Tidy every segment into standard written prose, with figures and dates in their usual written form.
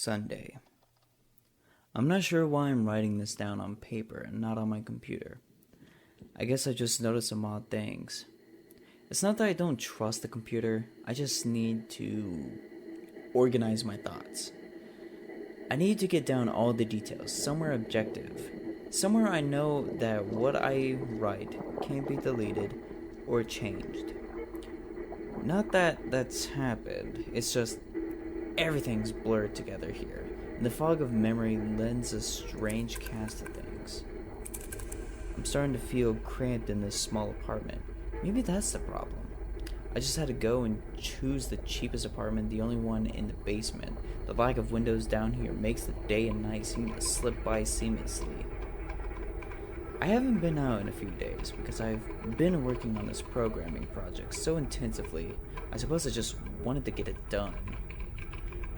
Sunday. I'm not sure why I'm writing this down on paper and not on my computer. I guess I just noticed some odd things. It's not that I don't trust the computer, I just need to organize my thoughts. I need to get down all the details, somewhere objective. Somewhere I know that what I write can't be deleted or changed. Not that that's happened, it's just everything's blurred together here, and the fog of memory lends a strange cast to things. I'm starting to feel cramped in this small apartment. Maybe that's the problem. I just had to go and choose the cheapest apartment, the only one in the basement. The lack of windows down here makes the day and night seem to slip by seamlessly. I haven't been out in a few days because I've been working on this programming project so intensively. I suppose I just wanted to get it done.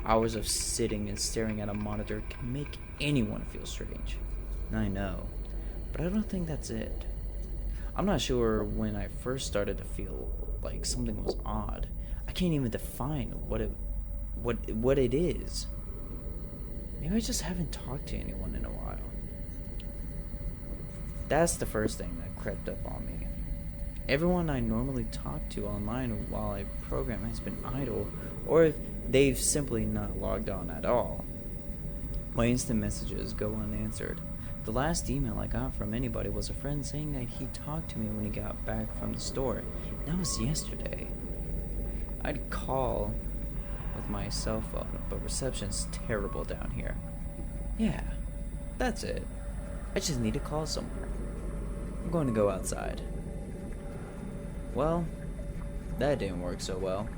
Hours of sitting and staring at a monitor can make anyone feel strange. I know, but I don't think that's it. I'm not sure when I first started to feel like something was odd. I can't even define what it is. Maybe I just haven't talked to anyone in a while. That's the first thing that crept up on me. Everyone I normally talk to online while I program has been idle, or if they've simply not logged on at all. My instant messages go unanswered. The last email I got from anybody was a friend saying that he talked to me when he got back from the store. That was yesterday. I'd call with my cell phone, but reception's terrible down here. Yeah, that's it. I just need to call somewhere. I'm going to go outside. Well, that didn't work so well.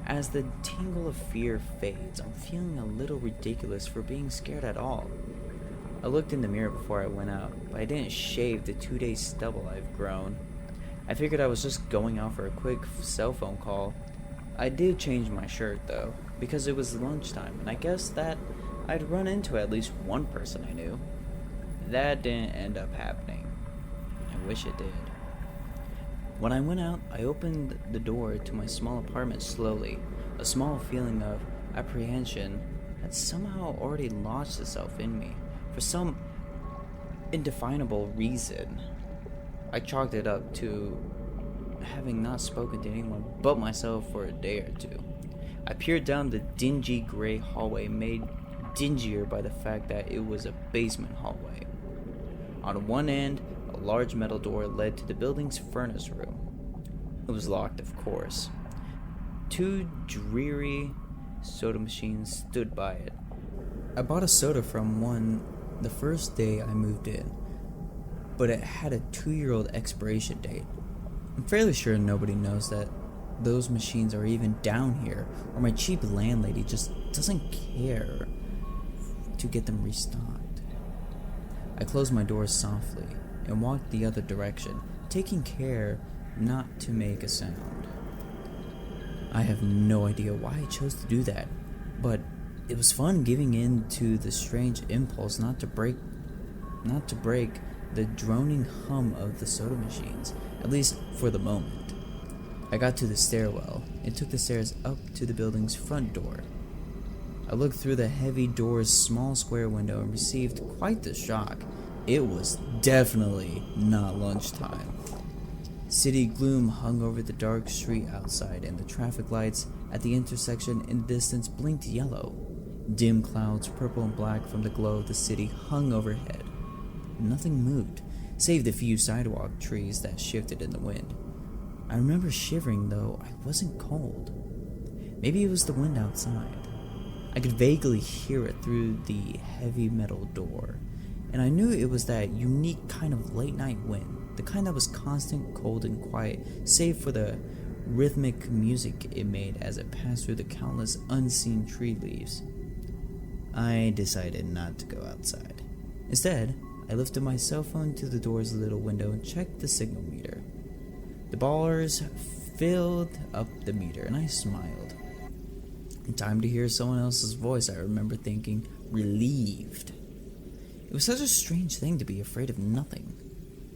As the tingle of fear fades, I'm feeling a little ridiculous for being scared at all. I looked in the mirror before I went out, but I didn't shave the 2-day stubble I've grown. I figured I was just going out for a quick cell phone call. I did change my shirt though, because it was lunchtime, and I guess that I'd run into at least one person I knew. That didn't end up happening. I wish it did. When I went out, I opened the door to my small apartment slowly. A small feeling of apprehension had somehow already lodged itself in me. For some indefinable reason, I chalked it up to having not spoken to anyone but myself for a day or two. I peered down the dingy gray hallway, made dingier by the fact that it was a basement hallway. On one end, a large metal door led to the building's furnace room. It was locked, of course. 2 dreary soda machines stood by it. I bought a soda from one the first day I moved in, but it had a 2-year-old expiration date. I'm fairly sure nobody knows that those machines are even down here, or my cheap landlady just doesn't care to get them restocked. I closed my door softly and walked the other direction, taking care not to make a sound. I have no idea why I chose to do that, but it was fun giving in to the strange impulse not to break the droning hum of the soda machines, at least for the moment. I got to the stairwell and took the stairs up to the building's front door. I looked through the heavy door's small square window and received quite the shock. It was definitely not lunchtime. City gloom hung over the dark street outside, and the traffic lights at the intersection in the distance blinked yellow. Dim clouds, purple and black from the glow of the city, hung overhead. Nothing moved, save the few sidewalk trees that shifted in the wind. I remember shivering, though I wasn't cold. Maybe it was the wind outside. I could vaguely hear it through the heavy metal door, and I knew it was that unique kind of late-night wind, the kind that was constant, cold, and quiet, save for the rhythmic music it made as it passed through the countless unseen tree leaves. I decided not to go outside. Instead, I lifted my cell phone to the door's little window and checked the signal meter. The bars filled up the meter, and I smiled. In time to hear someone else's voice, I remember thinking, relieved. It was such a strange thing to be afraid of nothing.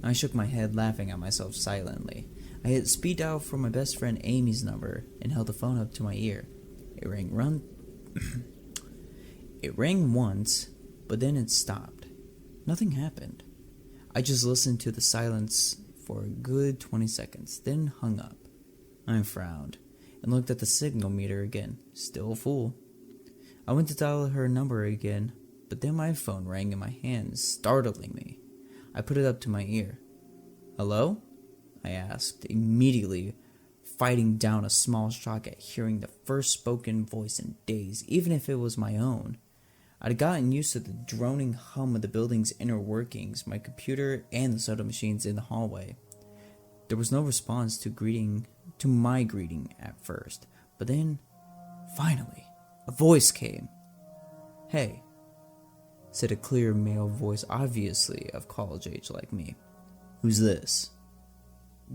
I shook my head, laughing at myself silently. I hit speed dial for my best friend Amy's number and held the phone up to my ear. It rang It rang once, but then it stopped. Nothing happened. I just listened to the silence for a good 20 seconds, then hung up. I frowned and looked at the signal meter again, still full. I went to dial her number again, but then my phone rang in my hand, startling me. I put it up to my ear. "Hello?" I asked, immediately fighting down a small shock at hearing the first spoken voice in days, even if it was my own. I'd gotten used to the droning hum of the building's inner workings, my computer, and the soda machines in the hallway. There was no response to my greeting at first, but then, finally, a voice came. "Hey," said a clear male voice, obviously of college age like me. "Who's this?"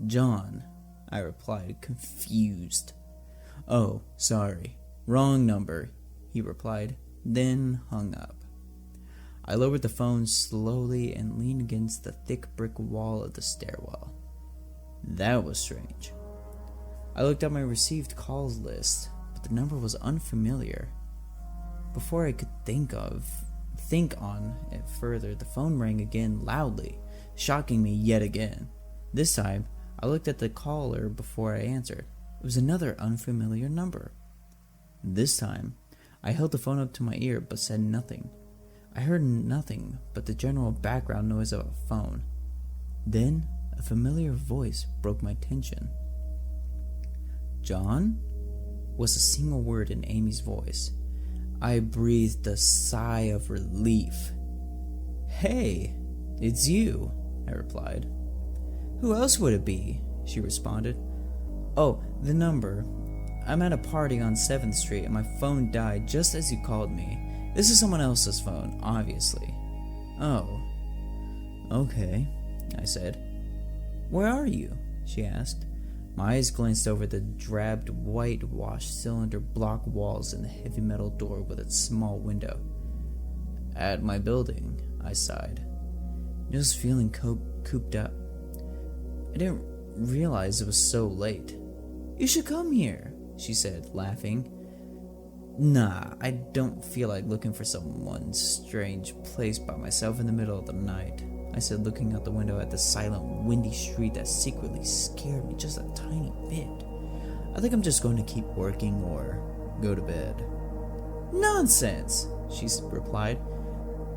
"John," I replied, confused. "Oh, sorry. Wrong number," he replied, then hung up. I lowered the phone slowly and leaned against the thick brick wall of the stairwell. That was strange. I looked at my received calls list, but the number was unfamiliar. Before I could think on it further, the phone rang again loudly, shocking me yet again. This time, I looked at the caller before I answered. It was another unfamiliar number. This time, I held the phone up to my ear but said nothing. I heard nothing but the general background noise of a phone. Then, a familiar voice broke my tension. "John?" was a single word in Amy's voice. I breathed a sigh of relief. "Hey, it's you," I replied. "Who else would it be?" she responded. "Oh, the number. I'm at a party on 7th Street and my phone died just as you called me. This is someone else's phone, obviously." "Oh, okay," I said. "Where are you?" she asked. My eyes glanced over the drabbed, whitewashed cylinder block walls and the heavy metal door with its small window. "At my building," I sighed, just feeling cooped up. I didn't realize it was so late. "You should come here," she said, laughing. "Nah, I don't feel like looking for some strange place by myself in the middle of the night," I said, looking out the window at the silent, windy street that secretly scared me just a tiny bit. "I think I'm just going to keep working or go to bed." "Nonsense," she replied.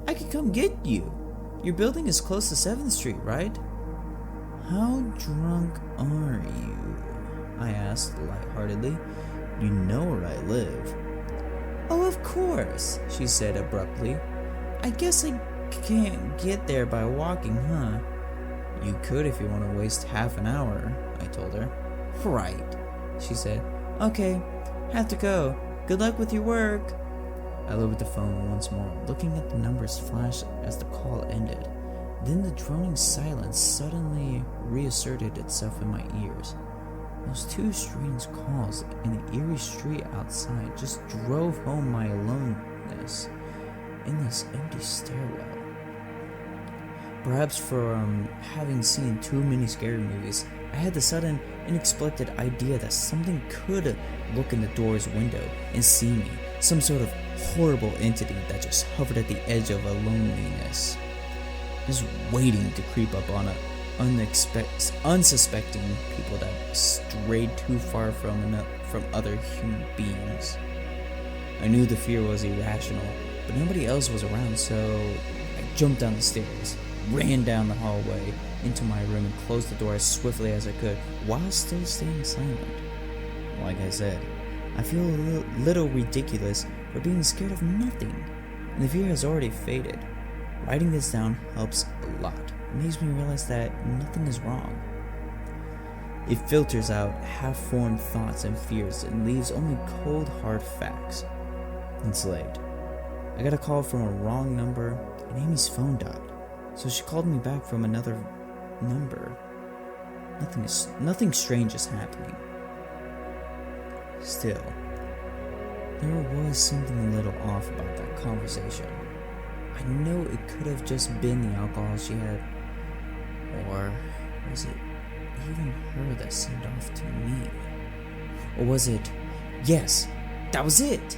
"I could come get you. Your building is close to 7th Street, right?" "How drunk are you?" I asked lightheartedly. "You know where I live." "Oh, of course," she said abruptly. "I guess I can't get there by walking, huh?" "You could if you want to waste half an hour," I told her. "Right," she said. "Okay, have to go. Good luck with your work." I lowered the phone once more, looking at the numbers flash as the call ended. Then the droning silence suddenly reasserted itself in my ears. Those two strange calls in the eerie street outside just drove home my aloneness in this empty stairwell. Perhaps from having seen too many scary movies, I had the sudden, unexpected idea that something could look in the door's window and see me, some sort of horrible entity that just hovered at the edge of a loneliness, just waiting to creep up on unsuspecting people that strayed too far from other human beings. I knew the fear was irrational, but nobody else was around, so I jumped down the stairs, ran down the hallway into my room, and closed the door as swiftly as I could, while still staying silent. Like I said, I feel a little ridiculous for being scared of nothing, and the fear has already faded. Writing this down helps a lot. It makes me realize that nothing is wrong. It filters out half-formed thoughts and fears and leaves only cold, hard facts. It's late. I got a call from a wrong number, and Amy's phone died, so she called me back from another number. Nothing strange is happening. Still, there was something a little off about that conversation. I know it could have just been the alcohol she had, or was it even her that sent off to me? Or was it... Yes, that was it!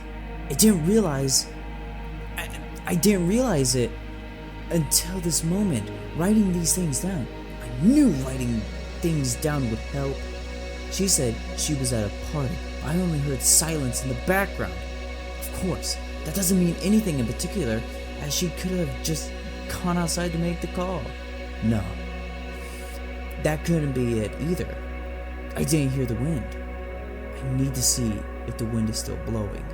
I didn't realize I didn't realize it until this moment, writing these things down. I knew writing things down would help. She said she was at a party. I only heard silence in the background. Of course, that doesn't mean anything in particular, as she could have just gone outside to make the call. No, that couldn't be it either. I didn't hear the wind. I need to see if the wind is still blowing.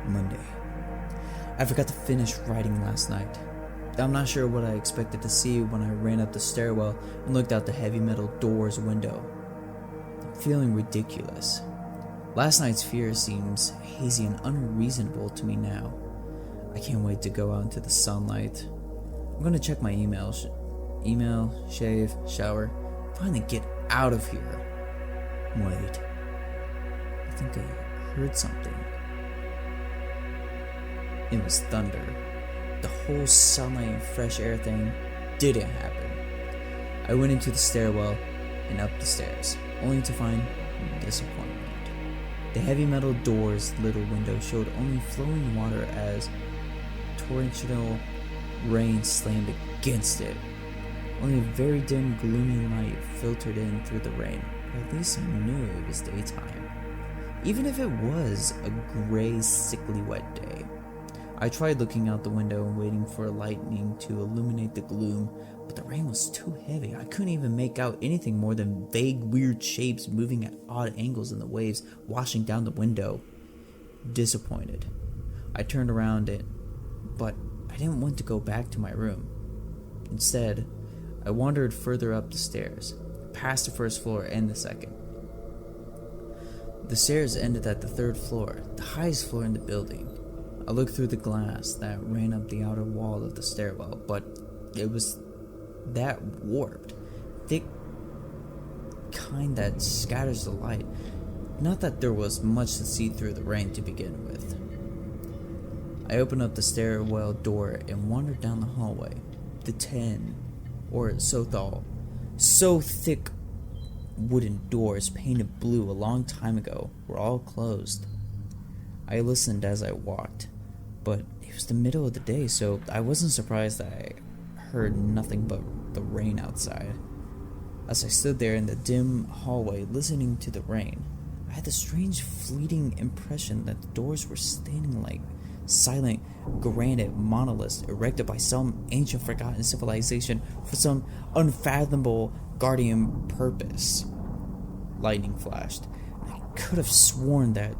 Monday. I forgot to finish writing last night. I'm not sure what I expected to see when I ran up the stairwell and looked out the heavy metal door's window. I'm feeling ridiculous. Last night's fear seems hazy and unreasonable to me now. I can't wait to go out into the sunlight. I'm gonna check my emails. Email, shave, shower, finally get out of here. Wait. I think I heard something. It was thunder. The whole sunlight and fresh air thing didn't happen. I went into the stairwell and up the stairs, only to find disappointment. The heavy metal door's little window showed only flowing water as torrential rain slammed against it. Only a very dim, gloomy light filtered in through the rain, but at least I knew it was daytime. Even if it was a gray, sickly, wet day. I tried looking out the window and waiting for lightning to illuminate the gloom, but the rain was too heavy. I couldn't even make out anything more than vague, weird shapes moving at odd angles in the waves washing down the window. Disappointed, I turned around but I didn't want to go back to my room. Instead, I wandered further up the stairs, past the first floor and the second. The stairs ended at the third floor, the highest floor in the building. I looked through the glass that ran up the outer wall of the stairwell, but it was that warped, thick kind that scatters the light. Not that there was much to see through the rain to begin with. I opened up the stairwell door and wandered down the hallway. The 10, or so thick wooden doors painted blue a long time ago were all closed. I listened as I walked, but it was the middle of the day, so I wasn't surprised that I heard nothing but the rain outside. As I stood there in the dim hallway listening to the rain, I had the strange fleeting impression that the doors were standing like silent granite monoliths erected by some ancient forgotten civilization for some unfathomable guardian purpose. Lightning flashed. I could have sworn that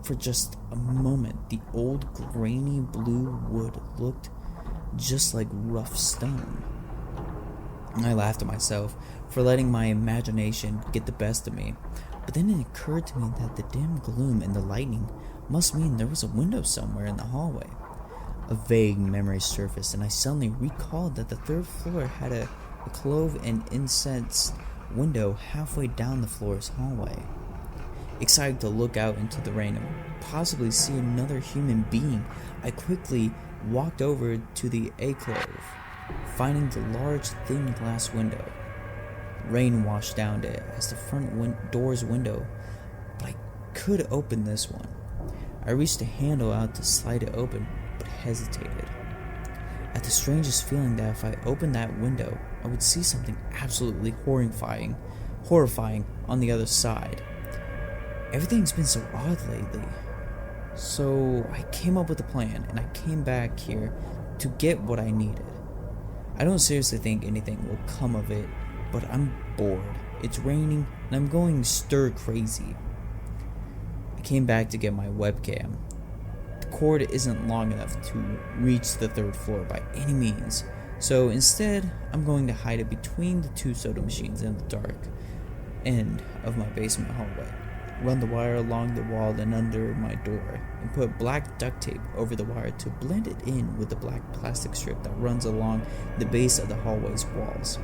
for just a moment the old grainy blue wood looked just like rough stone. I laughed at myself for letting my imagination get the best of me, but then it occurred to me that the dim gloom and the lightning must mean there was a window somewhere in the hallway. A vague memory surfaced, and I suddenly recalled that the third floor had a clove and incense window halfway down the floor's hallway. Excited to look out into the rain and possibly see another human being, I quickly walked over to the alcove, finding the large, thin glass window. Rain washed down it as the front door's window, but I could open this one. I reached a handle out to slide it open, but hesitated. At the strangest feeling that if I opened that window, I would see something absolutely horrifying on the other side. Everything's been so odd lately. So I came up with a plan, and I came back here to get what I needed. I don't seriously think anything will come of it, but I'm bored. It's raining, and I'm going stir crazy. I came back to get my webcam. The cord isn't long enough to reach the third floor by any means, so instead, I'm going to hide it between the two soda machines in the dark end of my basement hallway. Run the wire along the wall and under my door, and put black duct tape over the wire to blend it in with the black plastic strip that runs along the base of the hallway's walls.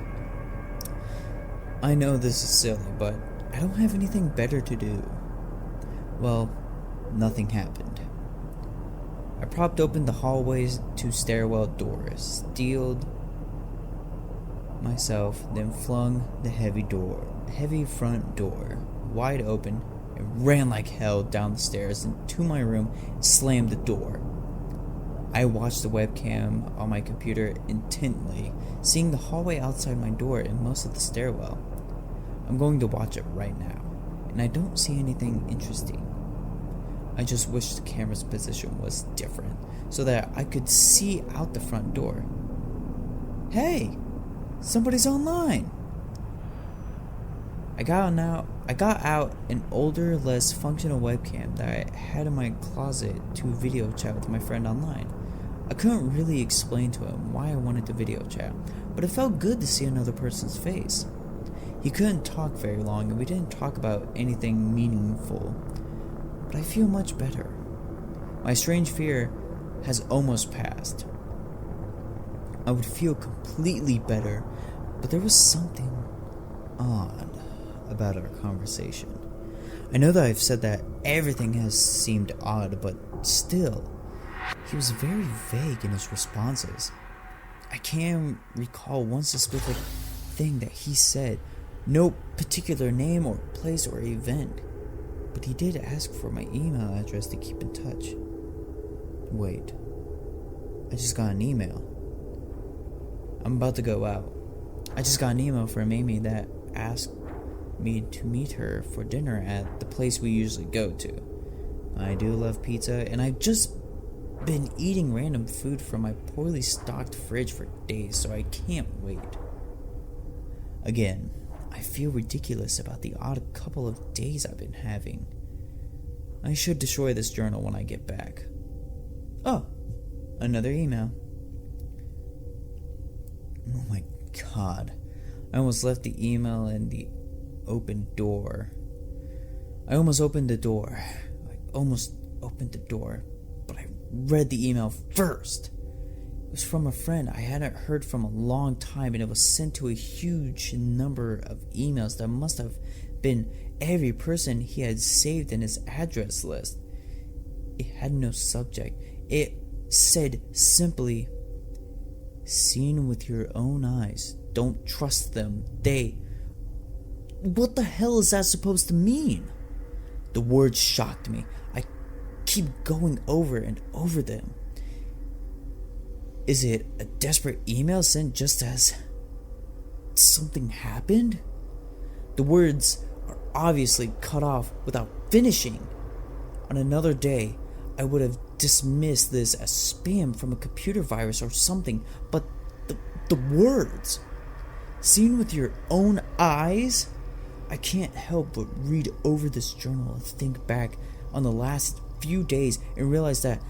I know this is silly, but I don't have anything better to do. Well, nothing happened. I propped open the hallway's two stairwell doors, steeled myself, then flung the heavy front door wide open, and ran like hell down the stairs into my room and slammed the door. I watched the webcam on my computer intently, seeing the hallway outside my door and most of the stairwell. I'm going to watch it right now, and I don't see anything interesting. I just wish the camera's position was different, so that I could see out the front door. Hey! Somebody's online! I got out an older, less functional webcam that I had in my closet to video chat with my friend online. I couldn't really explain to him why I wanted to video chat, but it felt good to see another person's face. He couldn't talk very long, and we didn't talk about anything meaningful, but I feel much better. My strange fear has almost passed. I would feel completely better, but there was something odd about our conversation. I know that I've said that everything has seemed odd, but still, he was very vague in his responses. I can't recall one specific thing that he said, no particular name or place or event, but he did ask for my email address to keep in touch. Wait, I just got an email. I'm about to go out. I just got an email from Amy that asked me to meet her for dinner at the place we usually go to. I do love pizza, and I've just been eating random food from my poorly stocked fridge for days, so I can't wait. Again, I feel ridiculous about the odd couple of days I've been having. I should destroy this journal when I get back. Oh, another email. Oh my god. I almost left the email in the open door. I almost opened the door, but I read the email first. It was from a friend I hadn't heard from a long time, and it was sent to a huge number of emails that must have been every person he had saved in his address list. It had no subject. It said simply, "Seen with your own eyes. Don't trust them. What the hell is that supposed to mean?" The words shocked me. I keep going over and over them. Is it a desperate email sent just as something happened? The words are obviously cut off without finishing. On another day, I would have dismissed this as spam from a computer virus or something, but the words, "Seen with your own eyes?" I can't help but read over this journal and think back on the last few days and realize that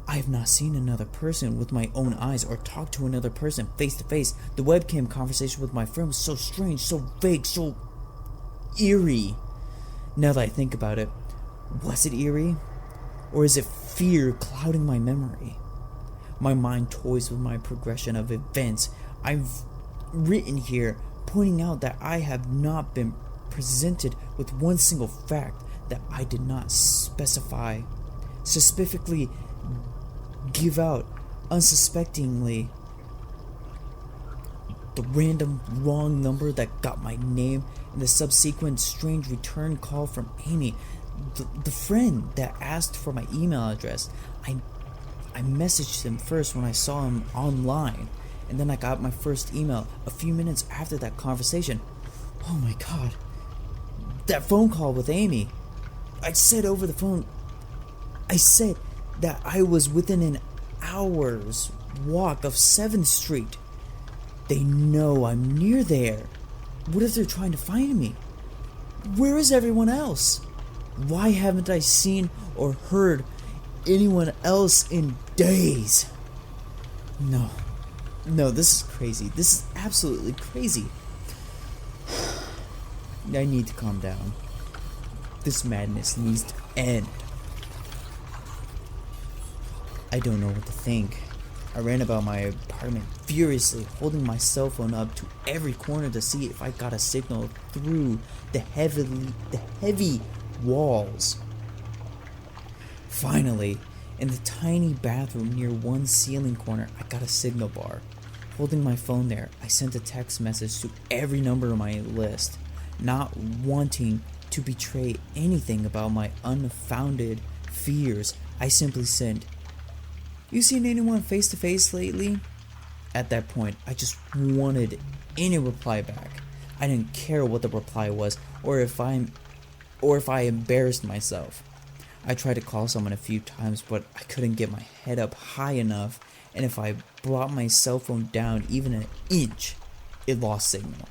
I have not seen another person with my own eyes or talked to another person face to face. The webcam conversation with my friend was so strange, so vague, so eerie. Now that I think about it, was it eerie? Or is it fear clouding my memory? My mind toys with my progression of events. I've written here pointing out that I have not been presented with one single fact that I did not specifically give out unsuspectingly. The random wrong number that got my name and the subsequent strange return call from Amy, the friend that asked for my email address. I messaged him first when I saw him online, and then I got my first email a few minutes after that conversation. Oh my god. That phone call with Amy. I said over the phone, I said that I was within an hour's walk of 7th Street. They know I'm near there. What if they're trying to find me? Where is everyone else? Why haven't I seen or heard anyone else in days? No, this is crazy. This is absolutely crazy. I need to calm down. This madness needs to end. I don't know what to think. I ran about my apartment furiously, holding my cell phone up to every corner to see if I got a signal through the heavy walls. Finally, in the tiny bathroom near one ceiling corner, I got a signal bar. Holding my phone there, I sent a text message to every number on my list, not wanting to betray anything about my unfounded fears. I simply sent, You seen anyone face to face lately? At that point, I just wanted any reply back. I didn't care what the reply was, or if I embarrassed myself. I tried to call someone a few times, but I couldn't get my head up high enough, and if I brought my cell phone down even an inch, it lost signal.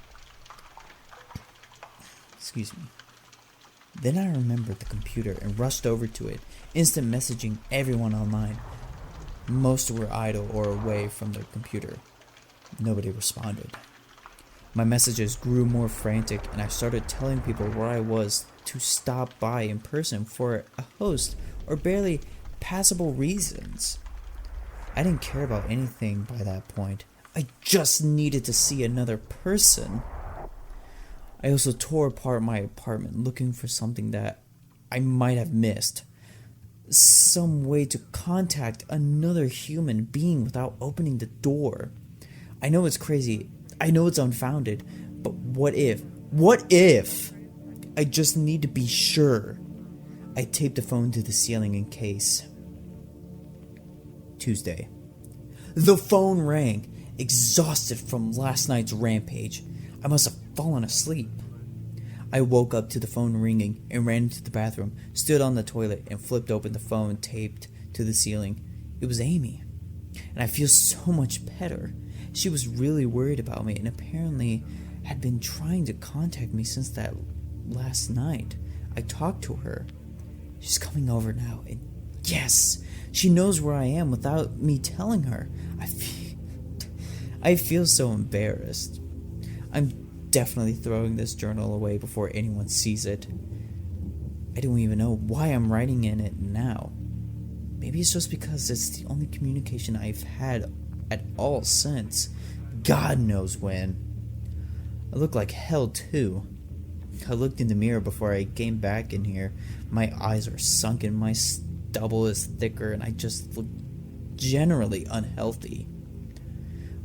Excuse me. Then I remembered the computer and rushed over to it, instant messaging everyone online. Most were idle or away from their computer. Nobody responded. My messages grew more frantic, and I started telling people where I was to stop by in person for a host or barely passable reasons. I didn't care about anything by that point. I just needed to see another person. I also tore apart my apartment looking for something that I might have missed. Some way to contact another human being without opening the door. I know it's crazy. I know it's unfounded. But what if? What if? I just need to be sure. I taped the phone to the ceiling in case. Tuesday. The phone rang. Exhausted from last night's rampage. I must have fallen asleep. I woke up to the phone ringing and ran into the bathroom, stood on the toilet, and flipped open the phone taped to the ceiling. It was Amy, and I feel so much better. She was really worried about me and apparently had been trying to contact me since that last night. I talked to her. She's coming over now, and yes, she knows where I am without me telling her. I feel so embarrassed. I'm definitely throwing this journal away before anyone sees it. I don't even know why I'm writing in it now. Maybe it's just because it's the only communication I've had at all since God knows when. I look like hell too. I looked in the mirror before I came back in here. My eyes are sunken, my stubble is thicker, and I just look generally unhealthy.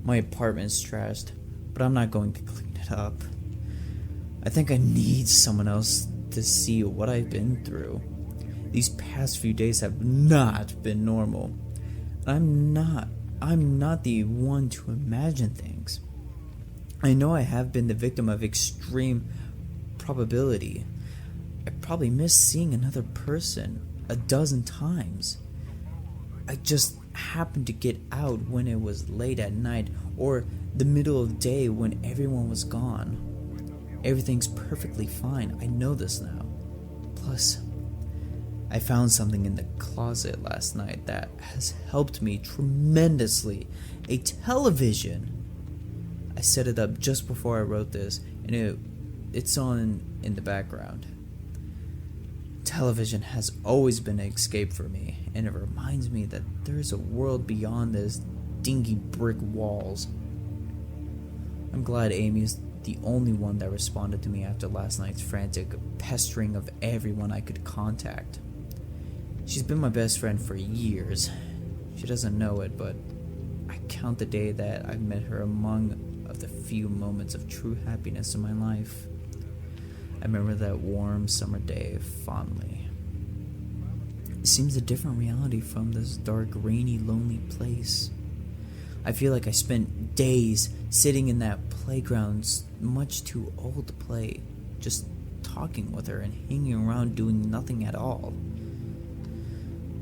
My apartment's trashed, but I'm not going to clean it up. I think I need someone else to see what I've been through. These past few days have not been normal. I'm not the one to imagine things. I know I have been the victim of extreme probability. I probably missed seeing another person a dozen times. I just happened to get out when it was late at night or the middle of the day when everyone was gone. Everything's perfectly fine. I know this now. Plus, I found something in the closet last night that has helped me tremendously. A television. I set it up just before I wrote this, and it's on in the background. Television has always been an escape for me, and it reminds me that there is a world beyond this dingy brick walls. I'm glad Amy is the only one that responded to me after last night's frantic pestering of everyone I could contact. She's been my best friend for years. She doesn't know it, but I count the day that I met her among of the few moments of true happiness in my life. I remember that warm summer day fondly. It seems a different reality from this dark, rainy, lonely place. I feel like I spent days sitting in that playground, much too old to play, just talking with her and hanging around doing nothing at all.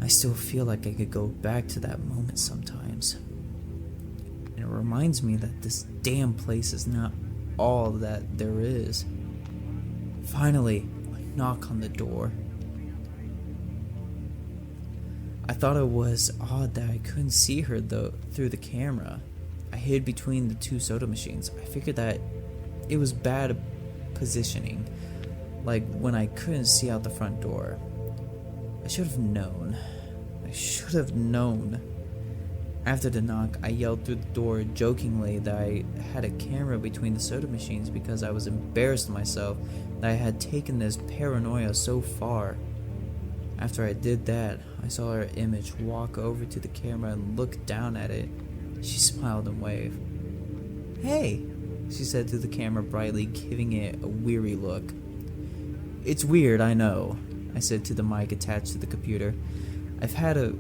I still feel like I could go back to that moment sometimes. And it reminds me that this damn place is not all that there is. Finally, a knock on the door. I thought it was odd that I couldn't see her through the camera. I hid between the two soda machines. I figured that it was bad positioning, like when I couldn't see out the front door. I should have known. After the knock, I yelled through the door jokingly that I had a camera between the soda machines because I was embarrassed myself that I had taken this paranoia so far. After I did that, I saw her image walk over to the camera and look down at it. She smiled and waved. "Hey," she said to the camera brightly, giving it a weary look. "It's weird, I know," I said to the mic attached to the computer. I've had a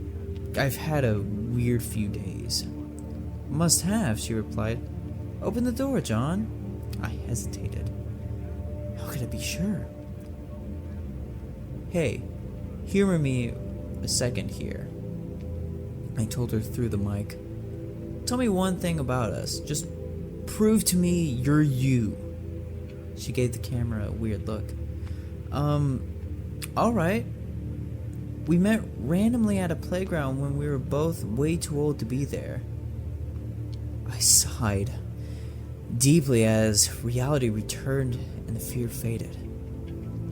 I've had a weird few days. Must have, she replied. Open the door, John. I hesitated. How could I be sure? Hey, humor me a second here. I told her through the mic. Tell me one thing about us. Just prove to me you're you. She gave the camera a weird look. Alright. We met randomly at a playground when we were both way too old to be there. I sighed deeply as reality returned and the fear faded.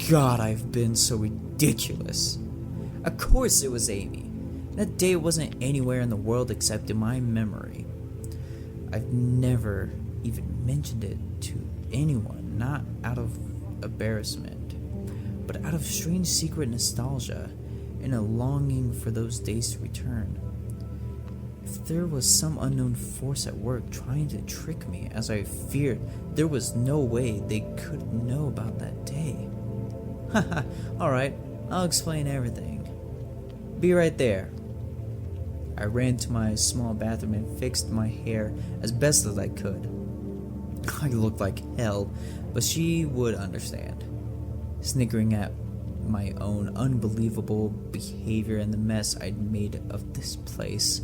God, I've been so ridiculous. Of course it was Amy. That day wasn't anywhere in the world except in my memory. I've never even mentioned it to anyone, not out of embarrassment, but out of strange secret nostalgia and a longing for those days to return. If there was some unknown force at work trying to trick me, as I feared, there was no way they could know about that day. Haha, alright, I'll explain everything. Be right there. I ran to my small bathroom and fixed my hair as best as I could. I looked like hell, but she would understand. Snickering at my own unbelievable behavior and the mess I'd made of this place,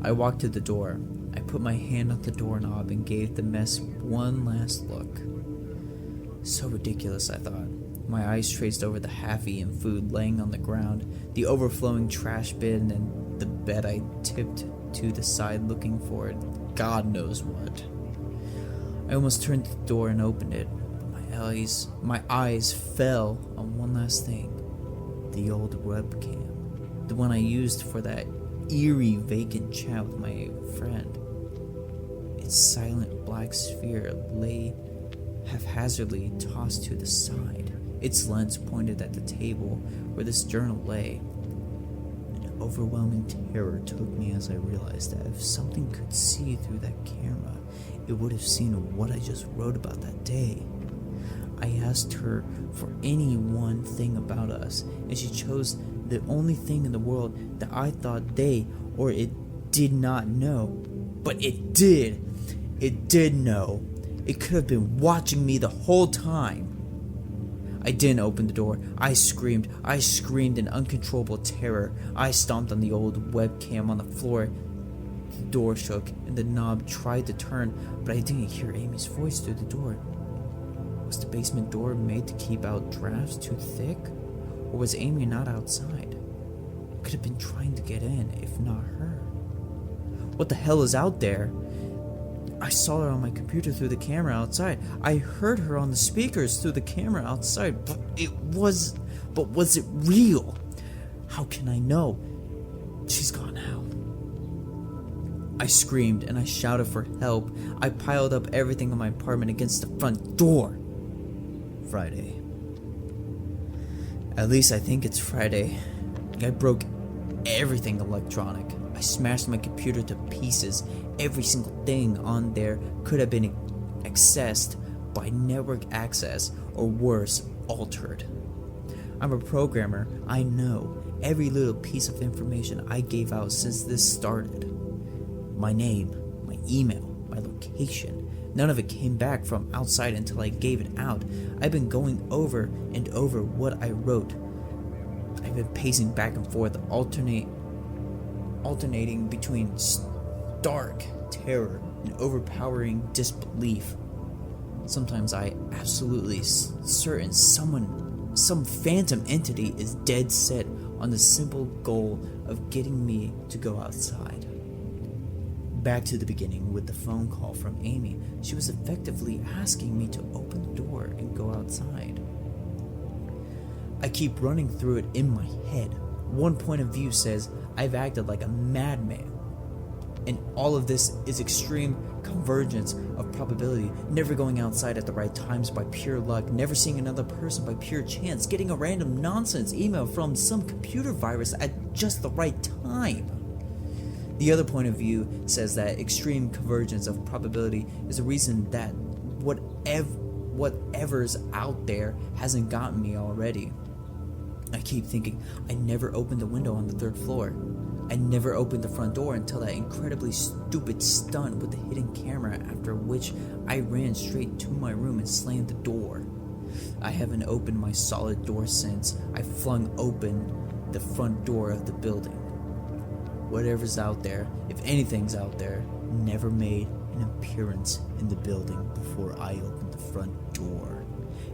I walked to the door. I put my hand on the doorknob and gave the mess one last look. So ridiculous, I thought. My eyes traced over the half-eaten food laying on the ground, the overflowing trash bin, and the bed I tipped to the side looking for God knows what. I almost turned to the door and opened it, but my eyes fell on one last thing. The old webcam. The one I used for that eerie vacant chat with my friend. Its silent black sphere lay haphazardly tossed to the side. Its lens pointed at the table where this journal lay. An overwhelming terror took me as I realized that if something could see through that camera, it would have seen what I just wrote about that day. I asked her for any one thing about us, and she chose the only thing in the world that I thought they or it did not know. But it did. It did know. It could have been watching me the whole time. I didn't open the door. I screamed in uncontrollable terror. I stomped on the old webcam on the floor. The door shook and the knob tried to turn, but I didn't hear Amy's voice through the door. Was the basement door made to keep out drafts too thick? Or was Amy not outside? I could have been trying to get in, if not her. What the hell is out there? I saw her on my computer through the camera outside. I heard her on the speakers through the camera outside. But was it real? How can I know? She's gone now. I screamed and I shouted for help. I piled up everything in my apartment against the front door. Friday. At least I think it's Friday. I broke everything electronic. I smashed my computer to pieces. Every single thing on there could have been accessed by network access, or worse, altered. I'm a programmer. I know every little piece of information I gave out since this started. My name, my email, my location. None of it came back from outside until I gave it out. I've been going over and over what I wrote. I've been pacing back and forth, alternating between stark terror and overpowering disbelief. Sometimes I absolutely certain some phantom entity is dead set on the simple goal of getting me to go outside. Back to the beginning with the phone call from Amy. She was effectively asking me to open the door and go outside. I keep running through it in my head. One point of view says I've acted like a madman. And all of this is extreme convergence of probability, never going outside at the right times by pure luck, never seeing another person by pure chance, getting a random nonsense email from some computer virus at just the right time. The other point of view says that extreme convergence of probability is the reason that whatever's out there hasn't gotten me already. I keep thinking I never opened the window on the third floor. I never opened the front door until that incredibly stupid stunt with the hidden camera, after which I ran straight to my room and slammed the door. I haven't opened my solid door since I flung open the front door of the building. Whatever's out there, if anything's out there, never made an appearance in the building before I opened the front door.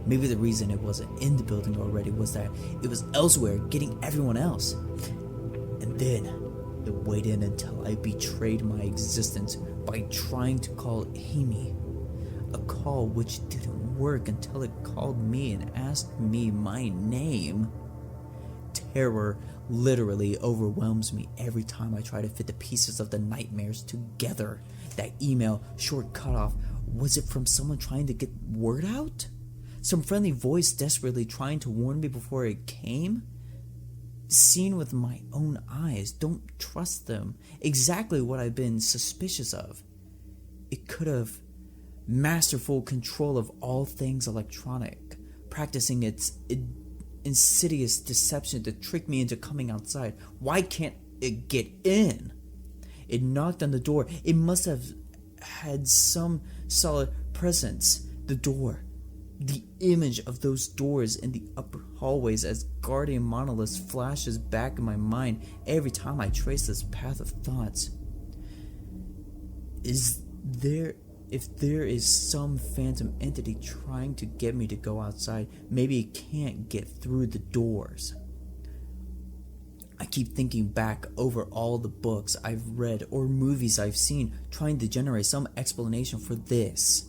Maybe the reason it wasn't in the building already was that it was elsewhere getting everyone else. And then it waited until I betrayed my existence by trying to call Amy. A call which didn't work until it called me and asked me my name. Terror literally overwhelms me every time I try to fit the pieces of the nightmares together. That email, short cutoff, was it from someone trying to get word out? Some friendly voice desperately trying to warn me before it came? Seen with my own eyes, don't trust them. Exactly what I've been suspicious of. It could have masterful control of all things electronic, practicing its insidious deception to trick me into coming outside. Why can't it get in? It knocked on the door. It must have had some solid presence. The door. The image of those doors in the upper hallways as guardian monoliths flashes back in my mind every time I trace this path of thoughts. If there is some phantom entity trying to get me to go outside, maybe it can't get through the doors. I keep thinking back over all the books I've read or movies I've seen, trying to generate some explanation for this.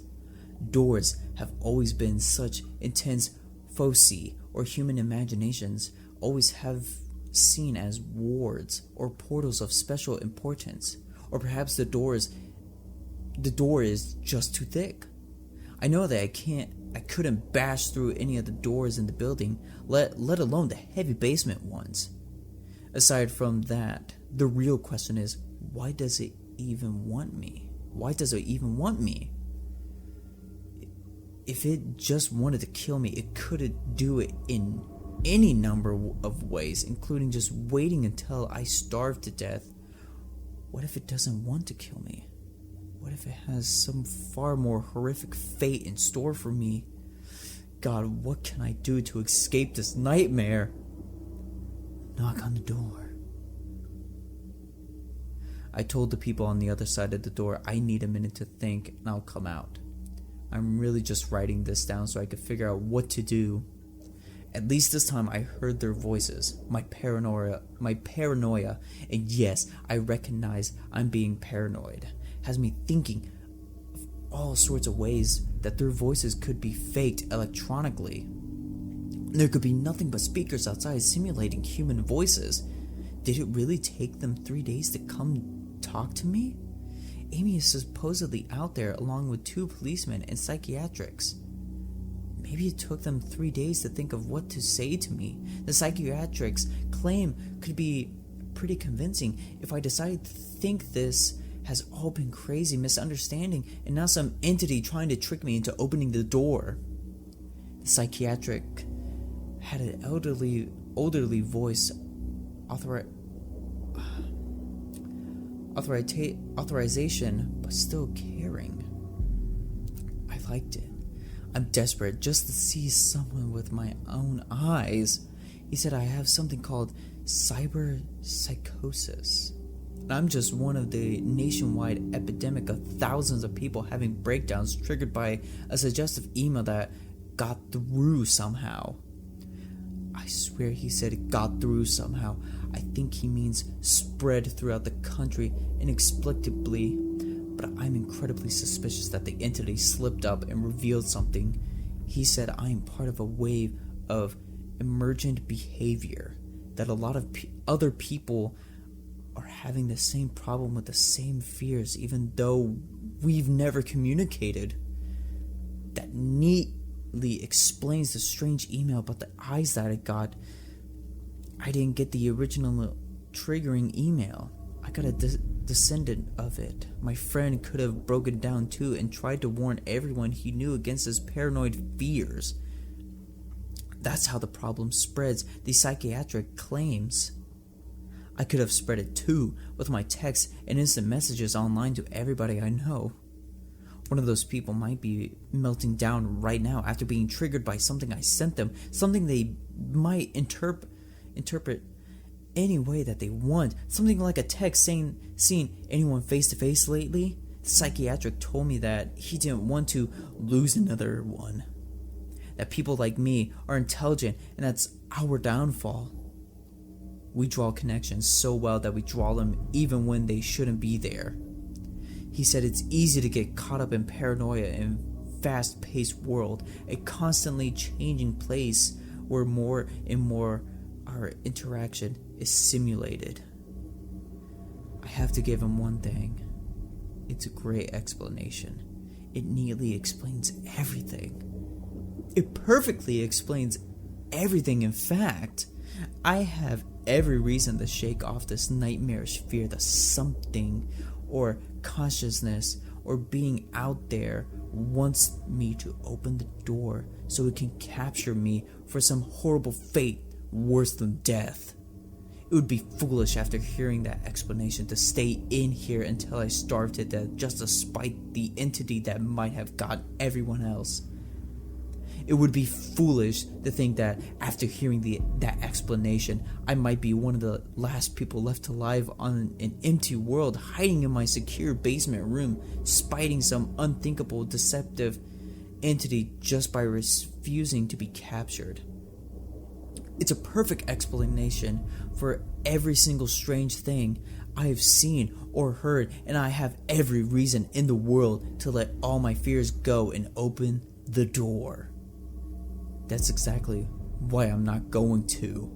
Doors have always been such intense foci, or human imaginations always have seen as wards or portals of special importance. Or perhaps the door is just too thick. I know that I couldn't bash through any of the doors in the building, let alone the heavy basement ones. Aside from that, the real question is, why does it even want me? Why does it even want me? If it just wanted to kill me, it could do it in any number of ways, including just waiting until I starve to death. What if it doesn't want to kill me? What if it has some far more horrific fate in store for me? God, what can I do to escape this nightmare? Knock on the door. I told the people on the other side of the door I need a minute to think and I'll come out. I'm really just writing this down so I could figure out what to do. At least this time I heard their voices, my paranoia, and yes, I recognize I'm being paranoid. Has me thinking of all sorts of ways that their voices could be faked electronically. There could be nothing but speakers outside simulating human voices. Did it really take them 3 days to come talk to me? Amy is supposedly out there along with 2 policemen and psychiatrics. Maybe it took them 3 days to think of what to say to me. The psychiatrics' claim could be pretty convincing if I decided to think this has all been crazy misunderstanding and not some entity trying to trick me into opening the door. The psychiatric had an elderly voice, authorization, but still caring. I liked it. I'm desperate just to see someone with my own eyes. He said I have something called cyber psychosis. I'm just one of the nationwide epidemic of thousands of people having breakdowns triggered by a suggestive email that got through somehow. I swear he said it got through somehow. I think he means spread throughout the country inexplicably, but I'm incredibly suspicious that the entity slipped up and revealed something. He said I am part of a wave of emergent behavior, that a lot of other people are having the same problem with the same fears, even though we've never communicated. That neatly explains the strange email about the eyes that I got. I didn't get the original triggering email. I got a descendant of it. My friend could have broken down too and tried to warn everyone he knew against his paranoid fears. That's how the problem spreads, the psychiatric claims. I could have spread it too, with my texts and instant messages online to everybody I know. One of those people might be melting down right now after being triggered by something I sent them, something they might interpret any way that they want, something like a text saying, "Seen anyone face to face lately?" The psychiatric told me that he didn't want to lose another one, that people like me are intelligent and that's our downfall. We draw connections so well that we draw them even when they shouldn't be there. He said it's easy to get caught up in paranoia in a fast-paced world, a constantly changing place where more and more our interaction is simulated. I have to give him one thing. It's a great explanation. It neatly explains everything. It perfectly explains everything. In fact, I have every reason to shake off this nightmarish fear that something or consciousness or being out there wants me to open the door so it can capture me for some horrible fate worse than death. It would be foolish after hearing that explanation to stay in here until I starved to death just to spite the entity that might have got everyone else. It would be foolish to think that after hearing that explanation, I might be one of the last people left alive on an empty world, hiding in my secure basement room, spiting some unthinkable deceptive entity just by refusing to be captured. It's a perfect explanation for every single strange thing I have seen or heard, and I have every reason in the world to let all my fears go and open the door. That's exactly why I'm not going to.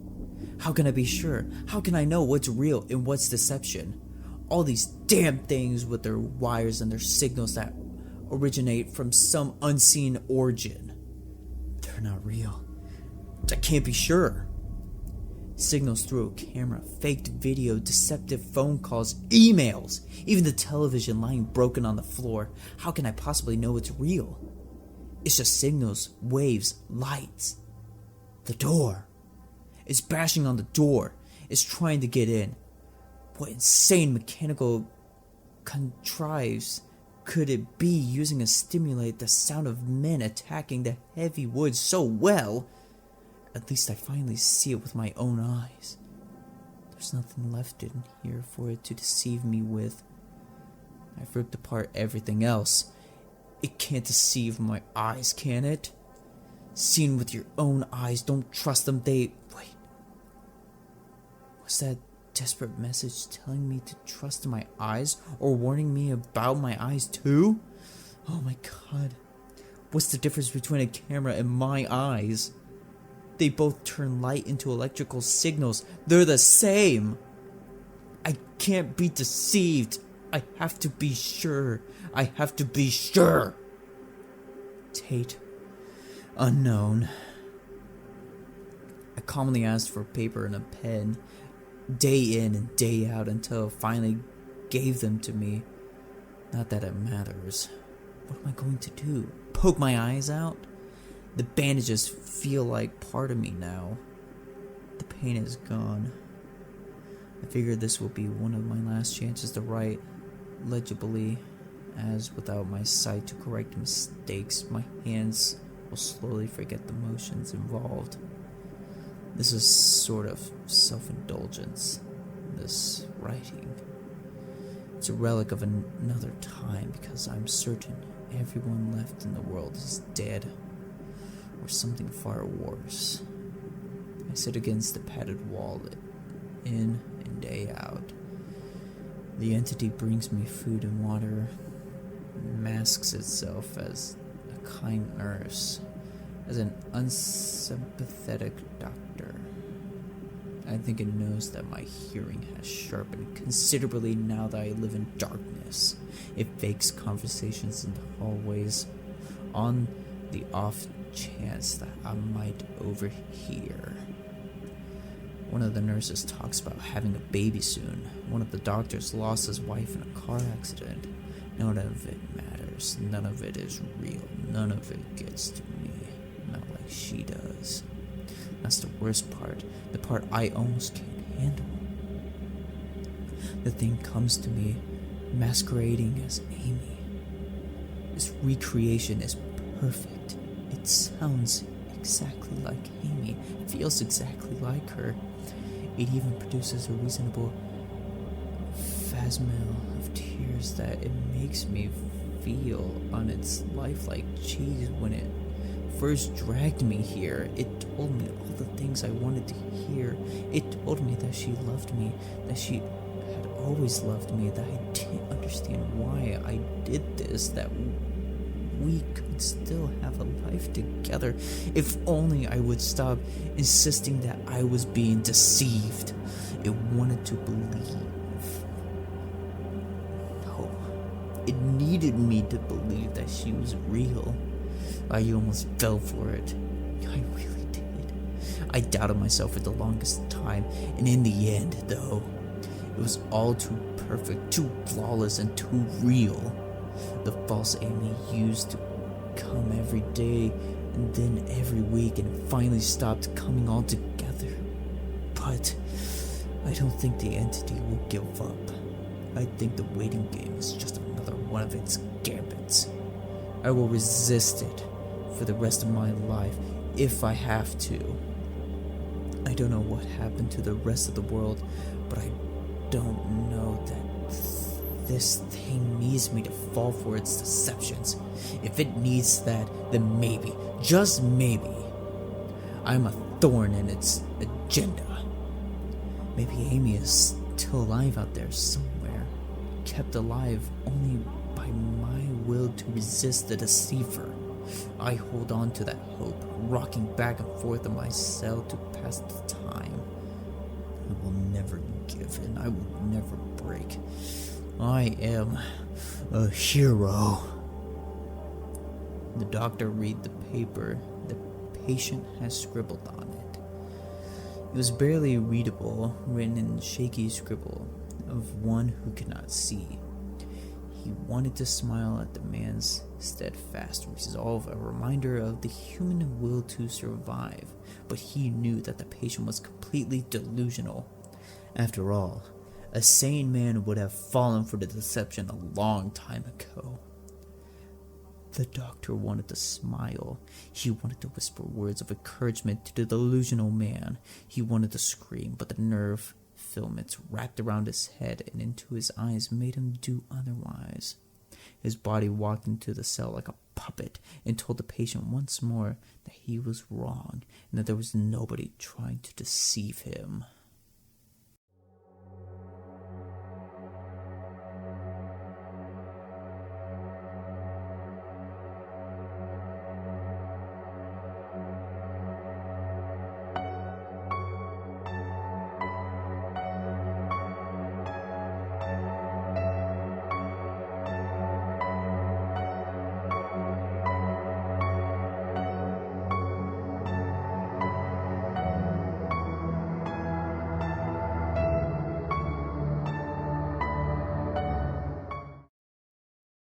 How can I be sure? How can I know what's real and what's deception? All these damn things with their wires and their signals that originate from some unseen origin. They're not real. I can't be sure. Signals through a camera, faked video, deceptive phone calls, emails, even the television lying broken on the floor. How can I possibly know it's real? It's just signals, waves, lights. The door. It's bashing on the door. It's trying to get in. What insane mechanical contrives could it be using to stimulate the sound of men attacking the heavy wood so well? At least I finally see it with my own eyes. There's nothing left in here for it to deceive me with. I've ripped apart everything else. It can't deceive my eyes, can it? Seen with your own eyes, don't trust them, Wait. Was that desperate message telling me to trust my eyes, or warning me about my eyes too? Oh my god. What's the difference between a camera and my eyes? They both turn light into electrical signals. They're the same. I can't be deceived. I have to be sure. I have to be sure. Tate. Unknown. I calmly asked for paper and a pen, day in and day out, until it finally gave them to me. Not that it matters. What am I going to do? Poke my eyes out? The bandages feel like part of me now. The pain is gone. I figured this will be one of my last chances to write legibly, as without my sight to correct mistakes, my hands will slowly forget the motions involved. This is sort of self-indulgence, this writing. It's a relic of another time, because I'm certain everyone left in the world is dead, or something far worse. I sit against the padded wall, in and day out. The entity brings me food and water, masks itself as a kind nurse, as an unsympathetic doctor. I think it knows that my hearing has sharpened considerably now that I live in darkness. It fakes conversations in the hallways on the off chance that I might overhear. One of the nurses talks about having a baby soon. One of the doctors lost his wife in a car accident. None of it matters. None of it is real. None of it gets to me. Not like she does. That's the worst part. The part I almost can't handle. The thing comes to me, masquerading as Amy. This recreation is perfect. It sounds exactly like Amy. It feels exactly like her. It even produces a reasonable phasmel of tears that it makes me feel on its lifelike cheeks when it first dragged me here. It told me all the things I wanted to hear. It told me that she loved me, that she had always loved me, that I didn't understand why I did this, that we could still have a life together if only I would stop insisting that I was being deceived. It wanted to believe. No, it needed me to believe that she was real. I almost fell for it. I really did. I doubted myself for the longest time, and in the end, though, it was all too perfect, too flawless, and too real. The false Amy used to come every day, and then every week, and it finally stopped coming altogether. But I don't think the entity will give up. I think the waiting game is just another one of its gambits. I will resist it for the rest of my life if I have to. I don't know what happened to the rest of the world, but I don't know that this thing needs me to fall for its deceptions. If it needs that, then maybe, just maybe, I'm a thorn in its agenda. Maybe Amy is still alive out there somewhere, kept alive only by my will to resist the deceiver. I hold on to that hope, rocking back and forth in my cell to pass the time. I will never give in. I will never break. I am a hero. The doctor read the paper the patient has scribbled on it. It was barely readable, written in shaky scribble of one who cannot see. He wanted to smile at the man's steadfast resolve, a reminder of the human will to survive, but he knew that the patient was completely delusional. After all, a sane man would have fallen for the deception a long time ago. The doctor wanted to smile. He wanted to whisper words of encouragement to the delusional man. He wanted to scream, but the nerve filaments wrapped around his head and into his eyes made him do otherwise. His body walked into the cell like a puppet and told the patient once more that he was wrong and that there was nobody trying to deceive him.